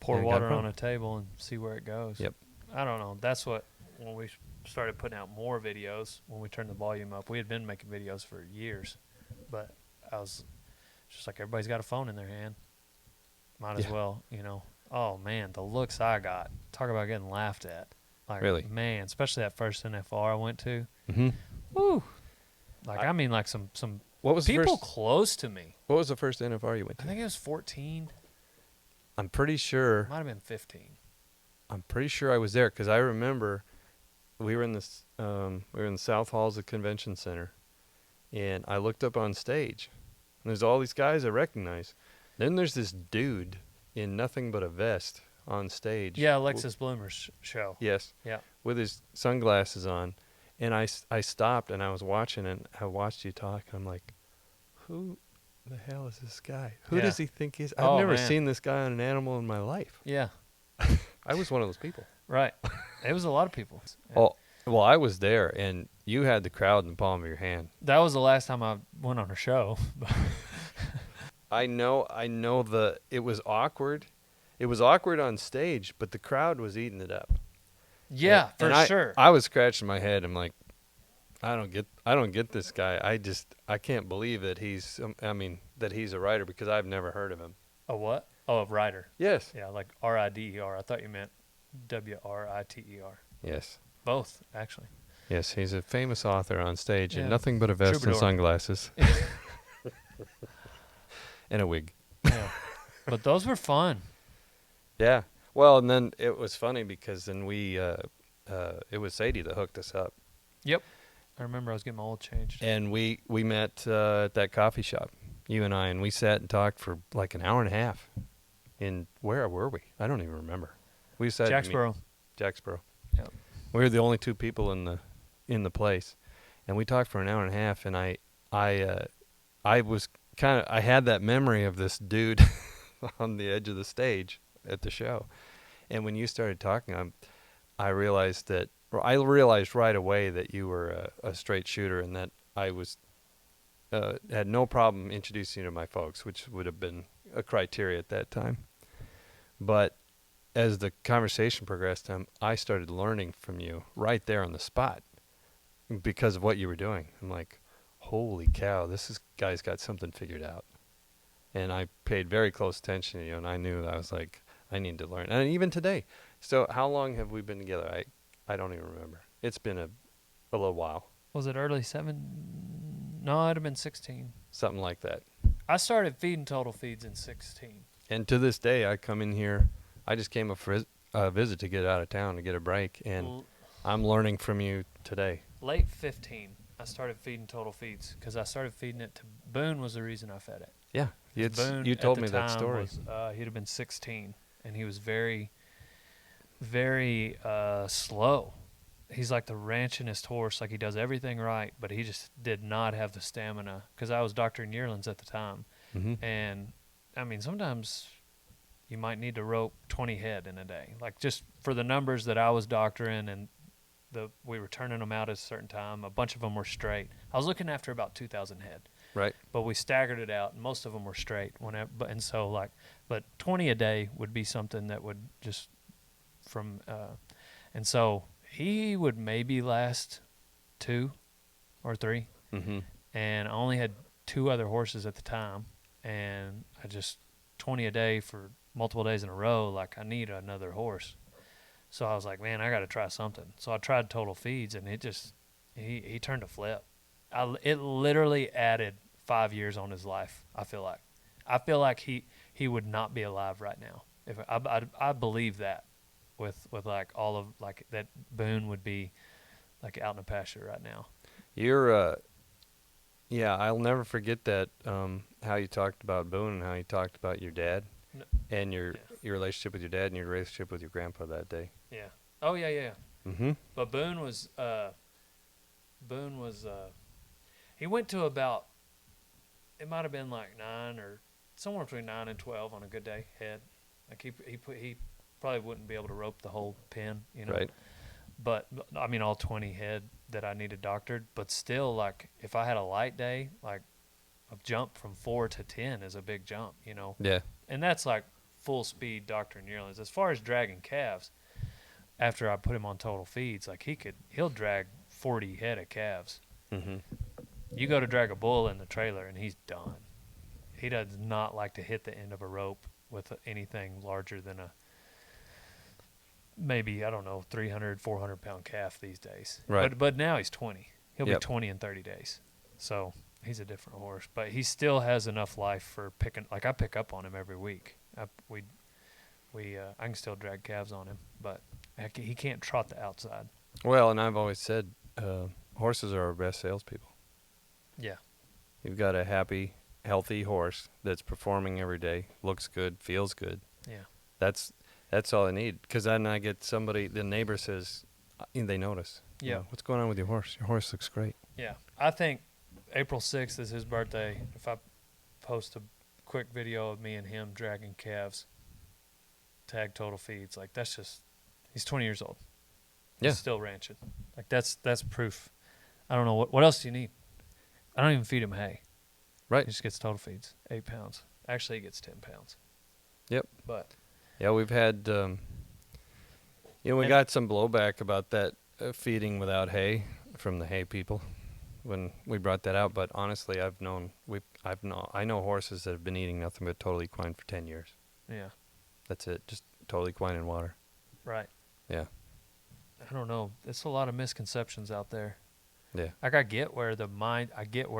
Pour And it got water fun. on a table and see where it goes. Yep. I don't know. That's what when we started putting out more videos, when we turned the volume up. We had been making videos for years, but I was just like, everybody's got a phone in their hand. Might as well, Oh, man, the looks I got. Talk about getting laughed at. Like, Really? Man, especially that first NFR I went to. Mm-hmm. Woo. Like, I mean, like some What was people the first, close to me. What was the first NFR you went I to? think it was 14. I'm pretty sure. Might have been 15. I'm pretty sure I was there because I remember we were in this. We were in the South Halls of Convention Center, and I looked up on stage, and there's all these guys I recognize. Then there's this dude in nothing but a vest on stage. Yeah, Alexis Bloomer's show. Yes. Yeah. With his sunglasses on, and I stopped and I was watching, and I watched you talk, and I'm like, who the hell is this guy? Who does he think he is? I've never seen this guy on an animal in my life. Yeah. I was one of those people. Right. It was a lot of people. Yeah. Oh, well, I was there, and you had the crowd in the palm of your hand. That was the last time I went on a show. I know it was awkward. It was awkward on stage, but the crowd was eating it up. Yeah, and sure. I was scratching my head. I'm like, I don't get this guy. I can't believe that he's a writer because I've never heard of him. A what? Oh, a writer. Yes. Yeah, like R-I-D-E-R. I thought you meant W-R-I-T-E-R. Yes. Both, actually. Yes, he's a famous author on stage in Yeah. nothing but a vest Troubadour. and sunglasses. And a wig. Yeah. But those were fun. Yeah. Well, and then it was funny because then it was Sadie that hooked us up. Yep. I remember I was getting my oil changed. And we met at that coffee shop, you and I, and we sat and talked for like an hour and a half. Where were we? I don't even remember. We sat Jacksboro. Jacksboro. Yep. We were the only two people in the place, and we talked for an hour and a half. And I was I had that memory of this dude on the edge of the stage at the show, and when you started talking, I realized right away that you were a straight shooter, and that I was had no problem introducing you to my folks, which would have been a criteria at that time. But as the conversation progressed, I started learning from you right there on the spot because of what you were doing. I'm like, holy cow, guy's got something figured out. And I paid very close attention to you, and I knew that I was like, I need to learn. And even today. So how long have we been together? I don't even remember. It's been a little while. Was it early 7? No, it'd have been 16. Something like that. I started feeding Total Feeds in 16. And to this day, I come in here. I just came up for a visit to get out of town to get a break, and I'm learning from you today. Late 15, I started feeding Total Feeds because I started feeding it to Boone was the reason I fed it. Yeah, Boone you told at me the that time story. He'd have been 16, and he was very, very slow. He's like the ranchingest horse. Like, he does everything right, but he just did not have the stamina because I was doctoring yearlings at the time. Mm-hmm. And, I mean, sometimes you might need to rope 20 head in a day. Like, just for the numbers that I was doctoring, and we were turning them out at a certain time. A bunch of them were straight. I was looking after about 2,000 head. Right. But we staggered it out, and most of them were straight. But 20 a day would be something that would just and so he would maybe last 2 or 3. Mm-hmm. And I only had 2 other horses at the time, and I just 20 a day for multiple days in a row. Like, I need another horse. So I was like, man, I got to try something. So I tried Total Feeds, and it just he turned a flip. It literally added 5 years on his life. I feel like he would not be alive right now. If I believe that with like all of like that Boone would be like out in the pasture right now. You're yeah, I'll never forget that how you talked about Boone and how you talked about your dad and your relationship with your dad and your relationship with your grandpa that day. Yeah. Oh yeah. Mm-hmm. But Boone was he went to about, it might have been like 9 or somewhere between 9 and 12 on a good day head. Like he probably wouldn't be able to rope the whole pen, Right. But I mean, all 20 head that I needed doctored. But still, like, if I had a light day, like a jump from 4 to 10 is a big jump, Yeah. And that's like full speed doctoring yearlings. As far as dragging calves, after I put him on total feeds, like he'll drag 40 head of calves. Mm-hmm. You go to drag a bull in the trailer and he's done. He does not like to hit the end of a rope with anything larger than maybe, I don't know, 300, 400 pound calf these days. Right. But now he's 20. He'll Yep. be 20 in 30 days. So he's a different horse. But he still has enough life for picking. Like, I pick up on him every week. I can still drag calves on him, but he can't trot the outside. Well, and I've always said horses are our best salespeople. Yeah. You've got a happy, healthy horse that's performing every day, looks good, feels good. Yeah. That's all I need. Because then I get somebody, the neighbor says, they notice. you Yeah. know, what's going on with your horse? Your horse looks great. Yeah. I think April 6th is his birthday. If I post a quick video of me and him dragging calves, tag total feeds, like that's just, he's 20 years old. Yeah. He's still ranching. Like that's proof. I don't know what else do you need? I don't even feed him hay. Right. He just gets total feeds, 8 pounds. Actually, he gets 10 pounds. Yep. But Yeah, we've had, we got some blowback about that feeding without hay from the hay people when we brought that out. But honestly, I know horses that have been eating nothing but total equine for 10 years. yeah, That's it, just total equine and water. right. Yeah. I don't know. There's a lot of misconceptions out there. Yeah. Like I get where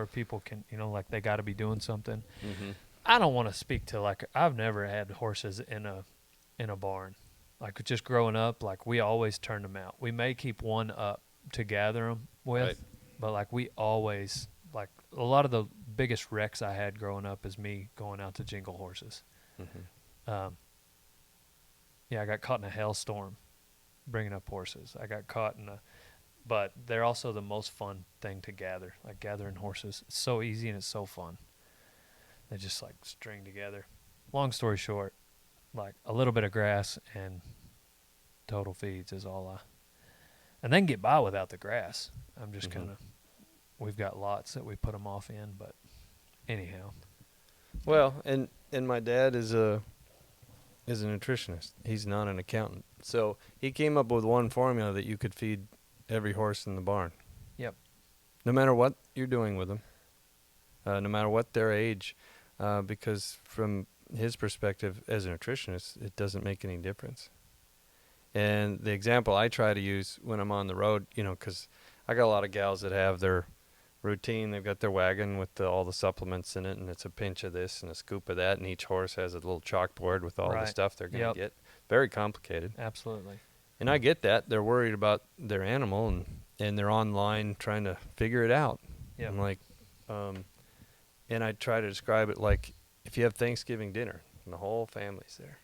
people can, like they got to be doing something. Mm-hmm. I don't want to speak to I've never had horses in a barn. Like just growing up, like we always turned them out. We may keep one up to gather them with, Right. but like we always, like a lot of the biggest wrecks I had growing up is me going out to jingle horses. Mm-hmm. Yeah, I got caught in a hailstorm bringing up horses. I got caught but they're also the most fun thing to gather, like gathering horses. It's so easy and it's so fun. They just like string together. Long story short, like a little bit of grass and total feeds is all and then get by without the grass. I'm just Mm-hmm. kind of, we've got lots that we put them off in, but anyhow. Well, and my dad is a nutritionist. He's not an accountant. So he came up with one formula that you could feed every horse in the barn. Yep. No matter what you're doing with them, no matter what their age, because from his perspective as a nutritionist, it doesn't make any difference. And the example I try to use when I'm on the road, because I got a lot of gals that have their routine. They've got their wagon with all the supplements in it, and it's a pinch of this and a scoop of that, and each horse has a little chalkboard with all the Right. stuff they're going to Yep. get. Very complicated. Absolutely. And I get that. They're worried about their animal, and they're online trying to figure it out. Yep. I'm like, and I try to describe it like if you have Thanksgiving dinner and the whole family's there,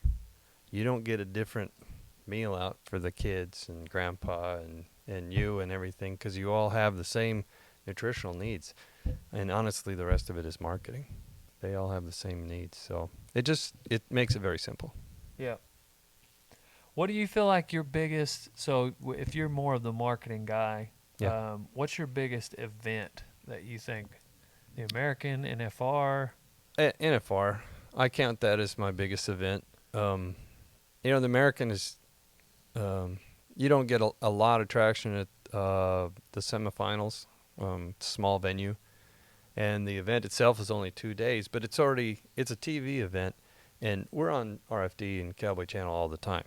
you don't get a different meal out for the kids and grandpa and you and everything, because you all have the same nutritional needs. And honestly, the rest of it is marketing. They all have the same needs. So it makes it very simple. Yeah. What do you feel like your biggest, if you're more of the marketing guy, Yeah. What's your biggest event that you think, the American, NFR? NFR, I count that as my biggest event. The American is, you don't get a lot of traction at the semifinals, small venue, and the event itself is only 2 days, but it's a TV event, and we're on RFD and Cowboy Channel all the time.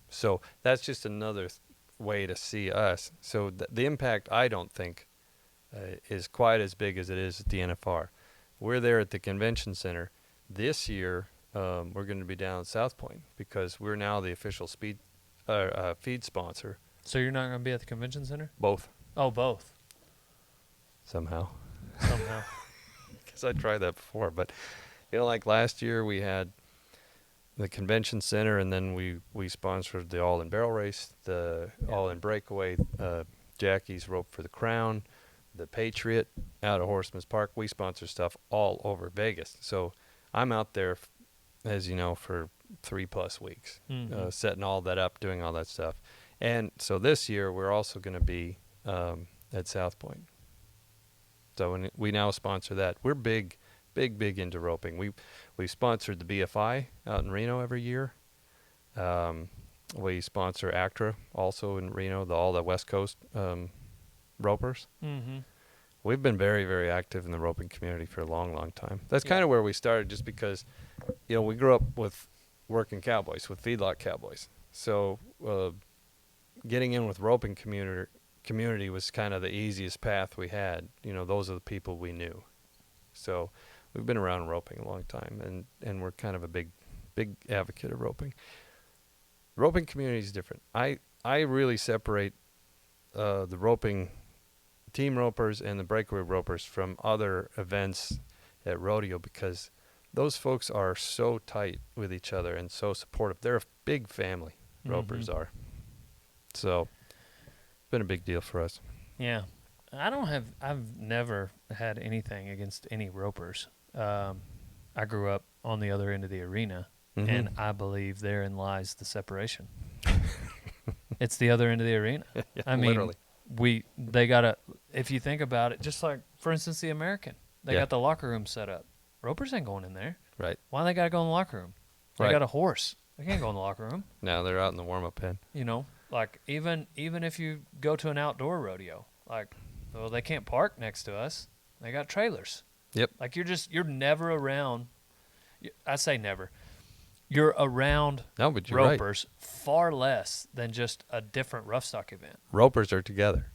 So that's just another way to see us. So the impact, I don't think, is quite as big as it is at the NFR. We're there at the convention center. This year, we're going to be down at South Point because we're now the official feed sponsor. So you're not going to be at the convention center? Both, Oh, both. somehow. Somehow. Because I tried that before. But, like last year we had the convention center, and then we sponsored the All-In Barrel Race, the All-In Breakaway, Jackie's Rope for the Crown, the Patriot out of Horseman's Park. We sponsor stuff all over Vegas. So I'm out there, as you know, for 3+ weeks, Mhm. setting all that up, doing all that stuff. And so this year we're also going to be at South Point. So we now sponsor that. We're big into roping. We sponsored the BFI out in Reno every year. We sponsor ACTRA also in Reno, all the West Coast ropers. Mm-hmm. We've been very, very active in the roping community for a long, long time. That's Yeah. kind of where we started, just because, we grew up with working cowboys, with feedlot cowboys. So getting in with roping community was kind of the easiest path we had. Those are the people we knew. So we've been around roping a long time, and we're kind of a big advocate of roping. Roping community is different. I really separate the roping team ropers and the breakaway ropers from other events at rodeo, because those folks are so tight with each other and so supportive. They're a big family, ropers are. So it's been a big deal for us. Yeah. I've never had anything against any ropers. I grew up on the other end of the arena, and I believe therein lies the separation. It's the other end of the arena. Yeah, I mean, literally. they gotta, if you think about it, just like, for instance, the American, they Yeah. got the locker room set up. Ropers ain't going in there. Right. Why they gotta go in the locker room? They Right. got a horse. They can't go in the locker room. Now they're out in the warm-up pen. Like even if you go to an outdoor rodeo, like, well, they can't park next to us. They got trailers. Yep. Like you're never around. I say never. You're around No, but you're right. ropers far less than just a different rough stock event. Ropers are together.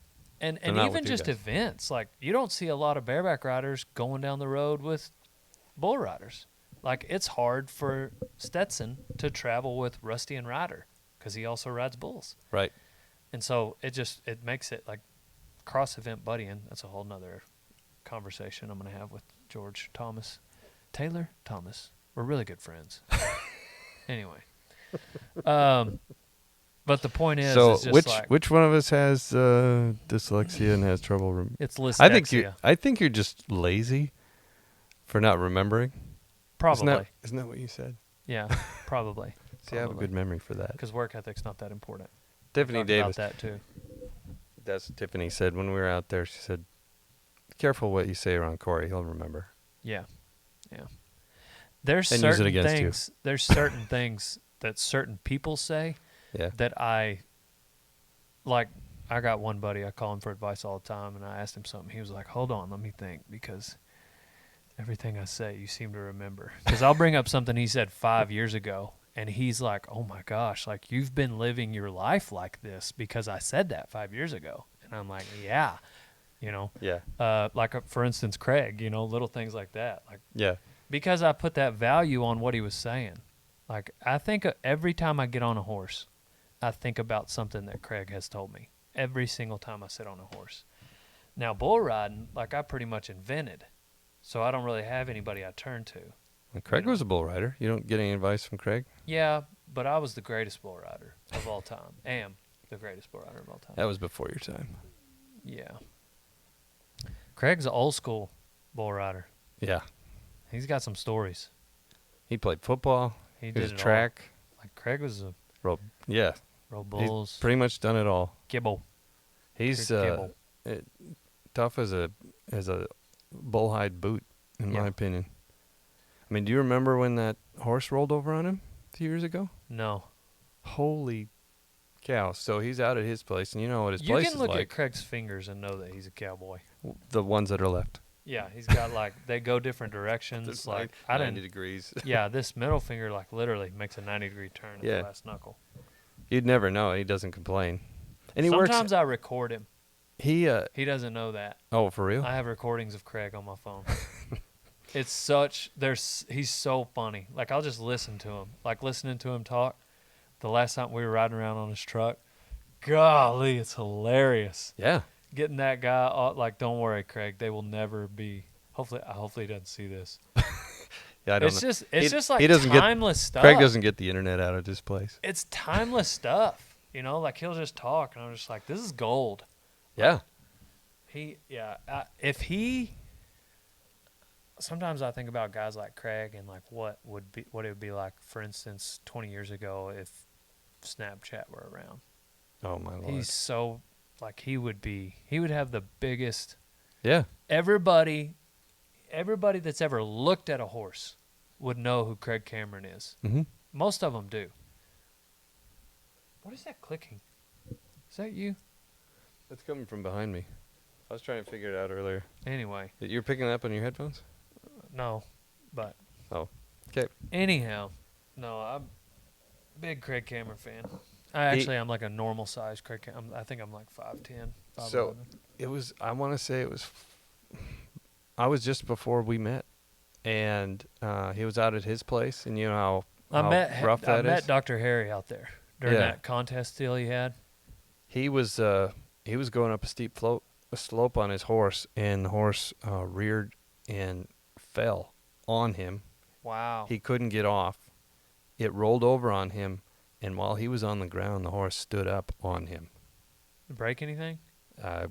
And They're not even with you just guys. events, like you don't see a lot of bareback riders going down the road with bull riders. Like it's hard for Stetson to travel with Rusty and Ryder because he also rides bulls. Right. And so it makes it like cross event buddying. That's a whole nother conversation I'm going to have with George Taylor Thomas. We're really good friends. Anyway. But the point is, So it's just which one of us has dyslexia and has trouble? It's dyslexia. I think you're just lazy for not remembering. Probably. Isn't that what you said? Yeah, probably. See, I have a good memory for that. Because work ethic's not that important. Tiffany Talked Davis. about that too. That's what Tiffany said when we were out there. She said, "Be careful what you say around Corey. He'll remember." Yeah, yeah. There's And use it certain against you. things. There's certain things that certain people say Yeah. that I like. I got one buddy. I call him for advice all the time, and I asked him something. He was like, "Hold on, let me think," because everything I say, you seem to remember. Because I'll bring up something he said 5 years ago, and he's like, "Oh my gosh, like you've been living your life like this because I said that 5 years ago." And I'm like, "Yeah, Yeah. like for instance, Craig, little things like that, like Yeah. because I put that value on what he was saying. Like I think every time I get on a horse, I think about something that Craig has told me. Every single time I sit on a horse. Now bull riding, like I pretty much invented. So I don't really have anybody I turn to. And Craig was a bull rider. You don't get any advice from Craig? Yeah, but I was the greatest bull rider of all time. Am the greatest bull rider of all time. That was before your time. Yeah. Craig's an old school bull rider. Yeah. He's got some stories. He played football. He He did was it track. all. Like Craig was a Yeah. rode bulls. He's pretty much done it all. Gibble. He's Gibble. tough as a bullhide boot, in Yeah. my opinion. I mean, do you remember when that horse rolled over on him a few years ago? No. Holy cow. So he's out at his place, and you know what his You place can is look like. at Craig's fingers and know that he's a cowboy. The ones that are left. Yeah, he's got like they go different directions. It's Like like I 90 didn't. degrees. Yeah, this middle finger like literally makes a 90-degree turn at Yeah. the last knuckle. You'd never know. He doesn't complain. And he Sometimes works. I record him. He doesn't know that. Oh, for real? I have recordings of Craig on my phone. It's such he's so funny. Like I'll just listen to him. Like listening to him talk. The last time we were riding around on his truck, golly, it's hilarious. Yeah. Getting that guy like, don't worry, Craig, they will never be. Hopefully he doesn't see this. Yeah, I don't It's know. just like he doesn't get- timeless stuff. Craig doesn't get the internet out of this place. It's timeless stuff. Like he'll just talk, and I'm just like, this is gold. Yeah. Sometimes I think about guys like Craig and like what it would be like, for instance, 20 years ago if Snapchat were around. Oh, my Lord. He's so like he would have the biggest. Yeah. Everybody that's ever looked at a horse would know who Craig Cameron is. Mm-hmm. Most of them do. What is that clicking? Is that you? That's coming from behind me. I was trying to figure it out earlier. Anyway, You're picking it up on your headphones? no, but. Oh, okay. Anyhow, no, I'm a big Craig Cameron fan. I'm like a normal size Craig Cameron. I think I'm like 5'10", 5'11". So it was, I want to say it was, I was just before we met. And he was out at his place, and you know how rough that is? I met Dr. Harry out there during that contest deal he had. He was going up a steep slope on his horse, and the horse reared and fell on him. Wow. He couldn't get off. It rolled over on him, and while he was on the ground, the horse stood up on him. Break anything?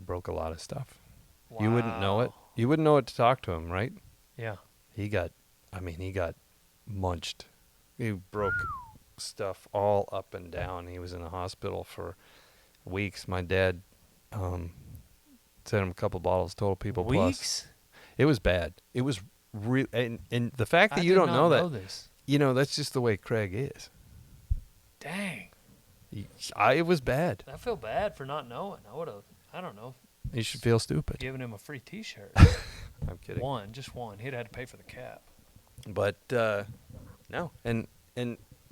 Broke a lot of stuff. Wow. You wouldn't know it. You wouldn't know it to talk to him, right? Yeah. He got munched. He broke stuff all up and down. He was in the hospital for weeks. My dad sent him a couple bottles, Total People Plus. Weeks? It was bad. It was real, and the fact that I you did don't not know that, this. you know, that's just the way Craig is. Dang. It was bad. I feel bad for not knowing. I would have, I don't know, You should feel stupid. given him a free T-shirt. I'm kidding. Just one. He'd had to pay for the cap. But no, and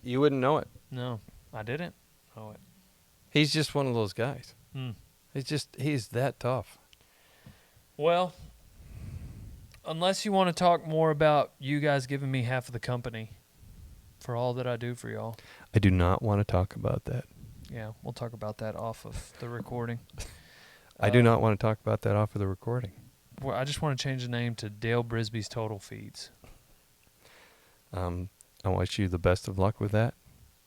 you wouldn't know it. No, I didn't know it. He's just one of those guys. Hmm. He's that tough. Well, unless you want to talk more about you guys giving me half of the company for all that I do for y'all. I do not want to talk about that. Yeah, we'll talk about that off of the recording. I do not want to talk about that off of the recording. Well, I just want to change the name to Dale Brisby's Total Feeds. I wish you the best of luck with that.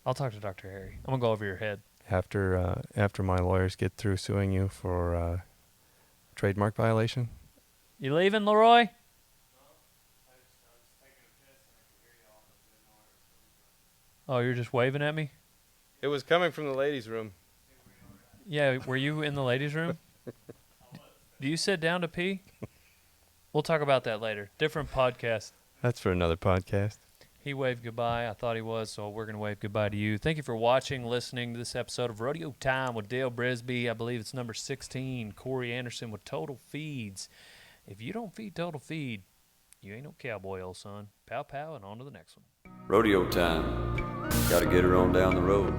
I'll talk to Dr. Harry. I'm going to go over your head. After my lawyers get through suing you for trademark violation. You leaving, Leroy? Oh, you're just waving at me? It was coming from the ladies' room. Yeah, were you in the ladies' room? Do you sit down to pee? We'll talk about that later. Different podcast. That's for another podcast. He waved goodbye. I thought he was, so we're going to wave goodbye to you. Thank you for watching, listening to this episode of Rodeo Time with Dale Brisby. I believe it's number 16. Corey Anderson with Total Feeds. If you don't feed Total Feed, you ain't no cowboy, old son. Pow, pow, and on to the next one. Rodeo time. Gotta get her on down the road.